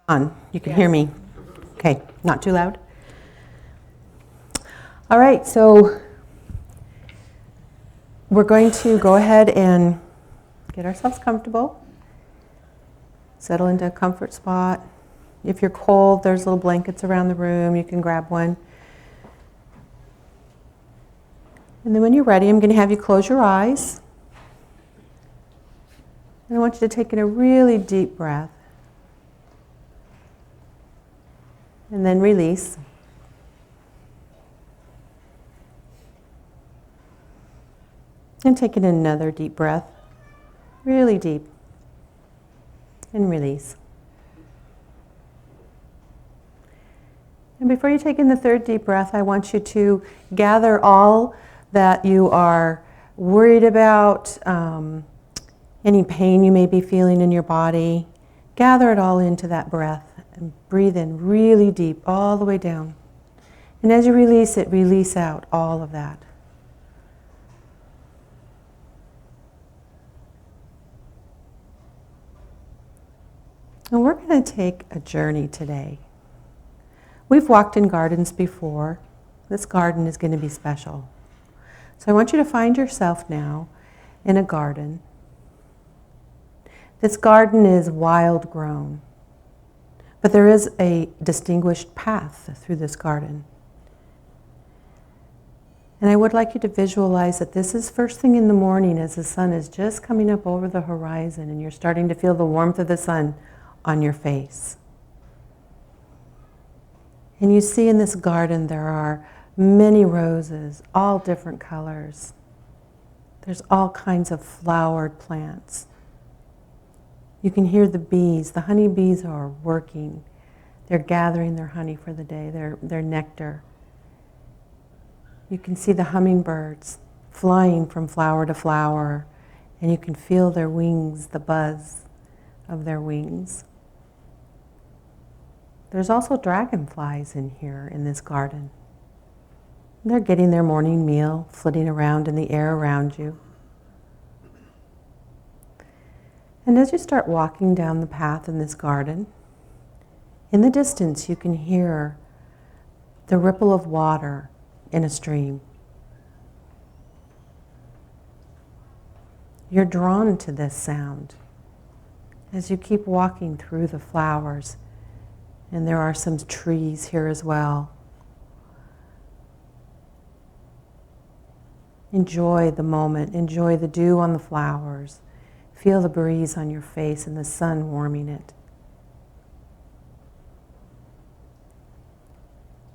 On. You can hear me. Okay, not too loud. All right, so we're going to go ahead and get ourselves comfortable. Settle into a comfort spot. If you're cold, there's little blankets around the room. You can grab one. And then when you're ready, I'm going to have you close your eyes. And I want you to take in a really deep breath. And then release. And take in another deep breath. Really deep. And release. And before you take in the third deep breath, I want you to gather all that you are worried about, any pain you may be feeling in your body. Gather it all into that breath and breathe in really deep all the way down. And as you release it, release out all of that. And we're going to take a journey today. We've walked in gardens before. This garden is going to be special. So I want you to find yourself now in a garden. This garden is wild grown, but there is a distinguished path through this garden. And I would like you to visualize that this is first thing in the morning as the sun is just coming up over the horizon and you're starting to feel the warmth of the sun on your face. And you see in this garden there are many roses, all different colors. There's all kinds of flowered plants. You can hear the bees. The honeybees are working. They're gathering their honey for the day, their nectar. You can see the hummingbirds flying from flower to flower, and you can feel their wings, the buzz of their wings. There's also dragonflies in here in this garden. They're getting their morning meal, flitting around in the air around you. And as you start walking down the path in this garden, in the distance you can hear the ripple of water in a stream. You're drawn to this sound as you keep walking through the flowers. And there are some trees here as well. Enjoy the moment. Enjoy the dew on the flowers. Feel the breeze on your face and the sun warming it.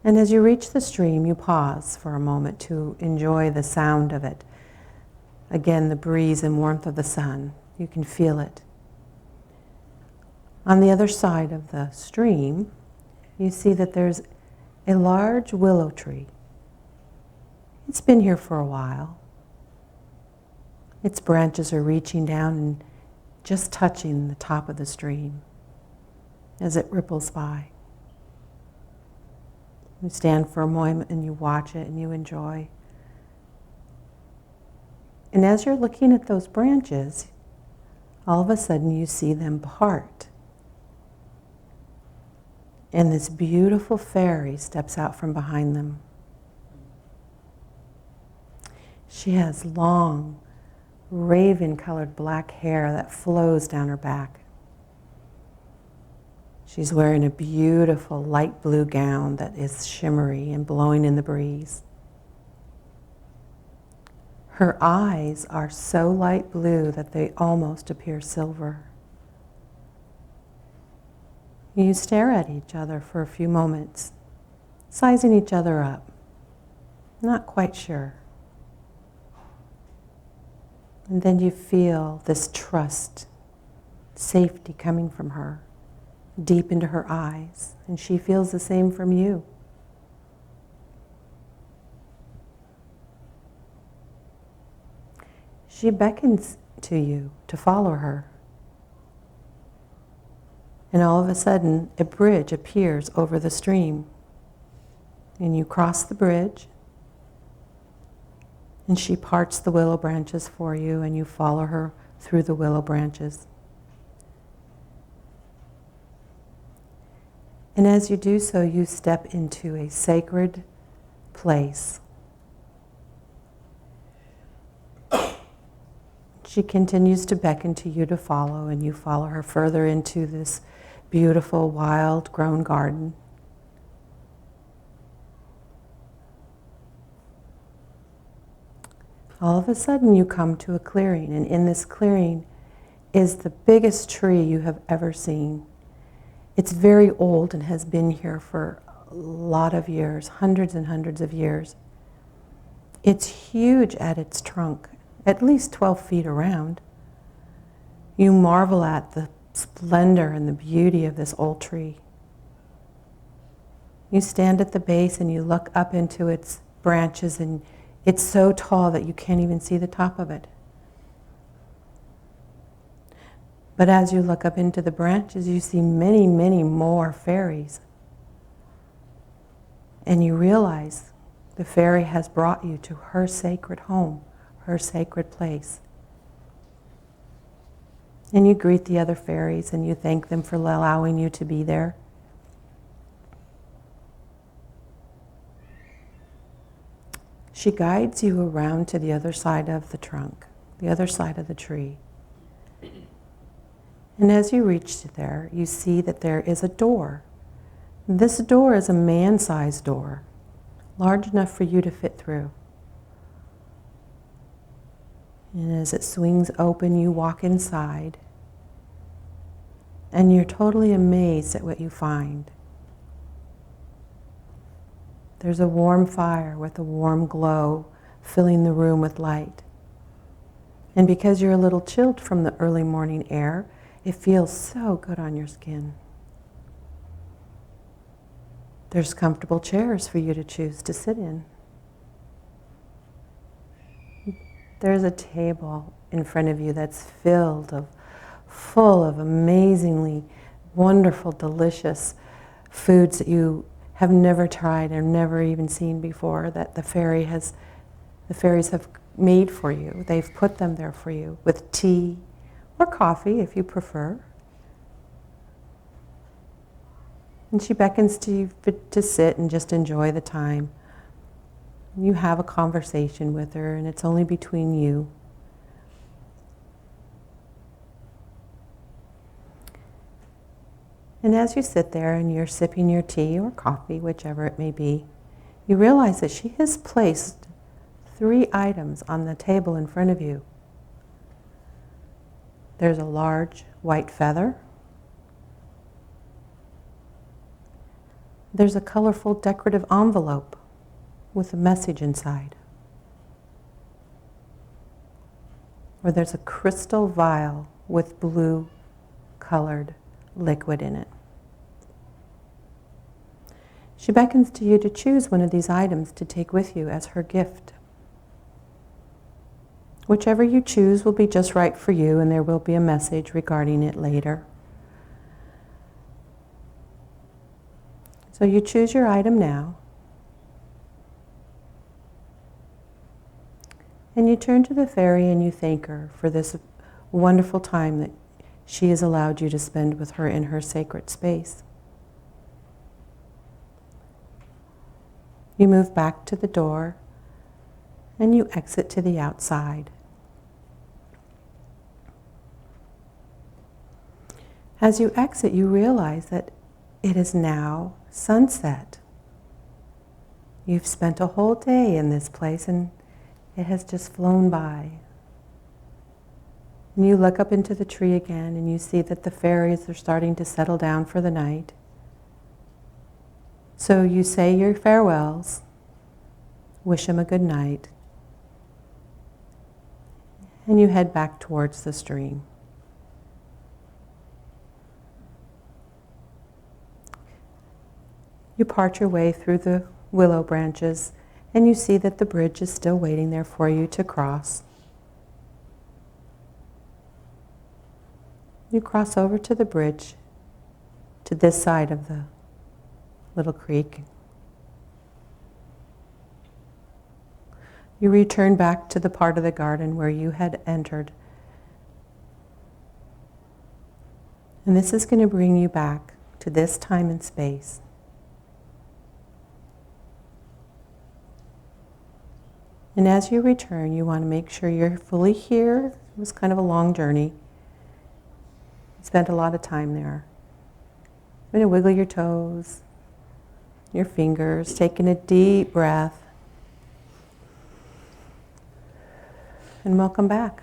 And as you reach the stream, you pause for a moment to enjoy the sound of it. Again, the breeze and warmth of the sun. You can feel it. On the other side of the stream, you see that there's a large willow tree. It's been here for a while. Its branches are reaching down and just touching the top of the stream as it ripples by. You stand for a moment and you watch it and you enjoy. And as you're looking at those branches, all of a sudden you see them part. And this beautiful fairy steps out from behind them. She has long, raven-colored black hair that flows down her back. She's wearing a beautiful light blue gown that is shimmery and blowing in the breeze. Her eyes are so light blue that they almost appear silver. You stare at each other for a few moments, sizing each other up, not quite sure. And then you feel this trust, safety coming from her, deep into her eyes, and she feels the same from you. She beckons to you to follow her. And all of a sudden, a bridge appears over the stream. And you cross the bridge, and she parts the willow branches for you, and you follow her through the willow branches. And as you do so, you step into a sacred place. She continues to beckon to you to follow, and you follow her further into this beautiful, wild-grown garden. All of a sudden, you come to a clearing, and in this clearing is the biggest tree you have ever seen. It's very old and has been here for a lot of years, hundreds and hundreds of years. It's huge at its trunk, at least 12 feet around. You marvel at the splendor and the beauty of this old tree. You stand at the base and you look up into its branches, and it's so tall that you can't even see the top of it. But as you look up into the branches, you see many, many more fairies. And you realize the fairy has brought you to her sacred home, her sacred place. And you greet the other fairies and you thank them for allowing you to be there. She guides you around to the other side of the trunk, the other side of the tree. And as you reach there, you see that there is a door. This door is a man-sized door, large enough for you to fit through. And as it swings open, you walk inside, and you're totally amazed at what you find. There's a warm fire with a warm glow filling the room with light. And because you're a little chilled from the early morning air, it feels so good on your skin. There's comfortable chairs for you to choose to sit in. There's a table in front of you that's full of amazingly wonderful, delicious foods that you have never tried or never even seen before, that the fairies have made for you. They've put them there for you with tea or coffee if you prefer. And she beckons to you to sit and just enjoy the time. You have a conversation with her, and it's only between you. And as you sit there and you're sipping your tea or coffee, whichever it may be, you realize that she has placed 3 items on the table in front of you. There's a large white feather. There's a colorful decorative envelope with a message inside. Or there's a crystal vial with blue colored liquid in it. She beckons to you to choose one of these items to take with you as her gift. Whichever you choose will be just right for you, and there will be a message regarding it later. So you choose your item now. And you turn to the fairy and you thank her for this wonderful time that she has allowed you to spend with her in her sacred space. You move back to the door and you exit to the outside. As you exit, you realize that it is now sunset. You've spent a whole day in this place and it has just flown by. And you look up into the tree again and you see that the fairies are starting to settle down for the night. So you say your farewells, wish them a good night, and you head back towards the stream. You part your way through the willow branches and you see that the bridge is still waiting there for you to cross. You cross over to the bridge, to this side of the little creek. You return back to the part of the garden where you had entered. And this is going to bring you back to this time and space. And as you return, you want to make sure you're fully here. It was kind of a long journey. You spent a lot of time there. You're going to wiggle your toes, your fingers, taking a deep breath. And welcome back.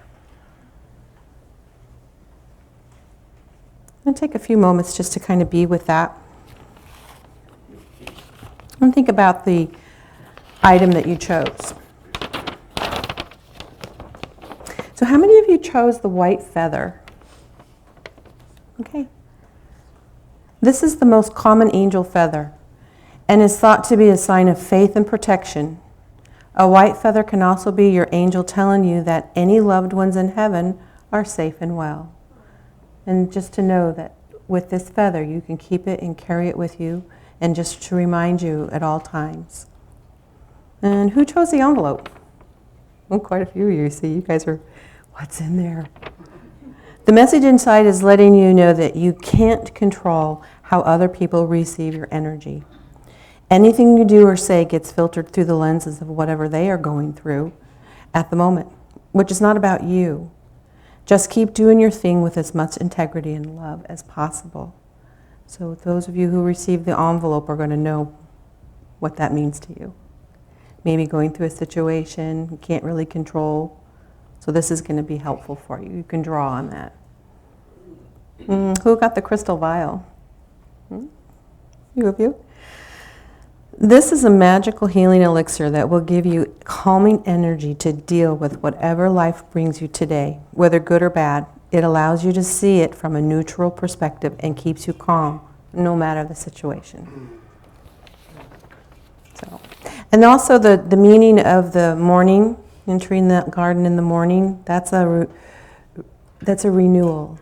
And take a few moments just to kind of be with that. And think about the item that you chose. So how many of you chose the white feather? Okay. This is the most common angel feather and is thought to be a sign of faith and protection. A white feather can also be your angel telling you that any loved ones in heaven are safe and well. And just to know that with this feather, you can keep it and carry it with you, and just to remind you at all times. And who chose the envelope? Well, quite a few of you. See, you guys are, what's in there? The message inside is letting you know that you can't control how other people receive your energy. Anything you do or say gets filtered through the lenses of whatever they are going through at the moment, which is not about you. Just keep doing your thing with as much integrity and love as possible. So those of you who receive the envelope are going to know what that means to you. Maybe going through a situation you can't really control. So this is going to be helpful for you. You can draw on that. Who got the crystal vial? You of you? This is a magical healing elixir that will give you calming energy to deal with whatever life brings you today, whether good or bad. It allows you to see it from a neutral perspective and keeps you calm, no matter the situation. So, and also the meaning of the morning, entering the garden in the morning, that's a renewal.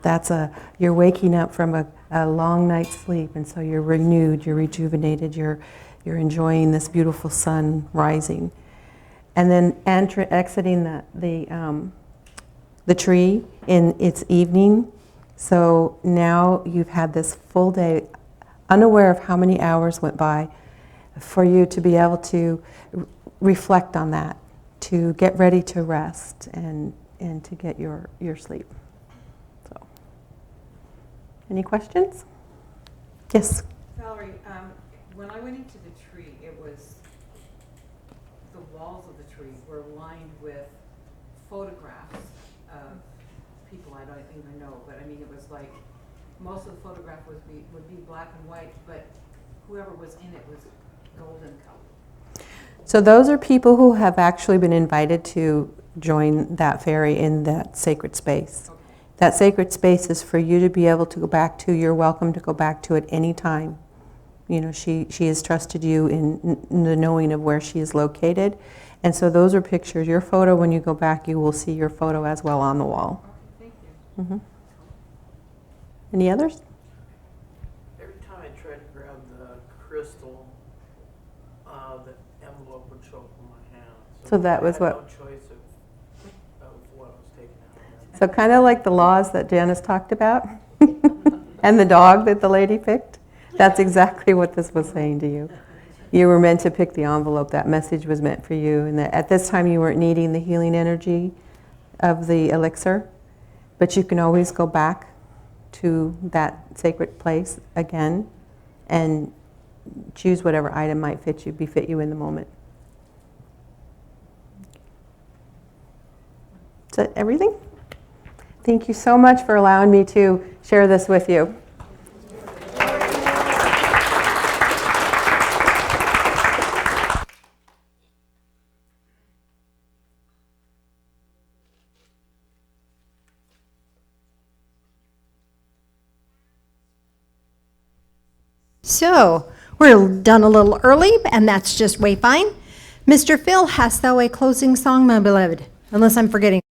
You're waking up from a long night's sleep, and so you're renewed, you're rejuvenated, you're enjoying this beautiful sun rising. And then exiting the tree in its evening. So now you've had this full day, unaware of how many hours went by, for you to be able to reflect on that, to get ready to rest and to get your sleep. So, any questions? Yes? Valerie, when I went into the tree, it was, the walls of the tree were lined with photographs of people I don't even know, but I mean, it was like, most of the photograph would be black and white, but whoever was in it was golden color. So those are people who have actually been invited to join that fairy in that sacred space. Okay. That sacred space is for you to be able to go back to. You're welcome to go back to it any time. You know, she has trusted you in the knowing of where she is located. And so those are pictures. Your photo, when you go back, you will see your photo as well on the wall. Okay, thank you. Any others? Every time I tried to grab the crystal, the envelope would show up in my hand. So that was I had what? no choice of what was taken out. So kind of like the laws that Janice talked about and the dog that the lady picked. That's exactly what this was saying to you. You were meant to pick the envelope. That message was meant for you. And that at this time you weren't needing the healing energy of the elixir. But you can always go back to that sacred place again and choose whatever item might befit you in the moment. Is that everything? Thank you so much for allowing me to share this with you. So, we're done a little early, and that's just way fine. Mr. Phil, hast thou a closing song, my beloved? Unless I'm forgetting.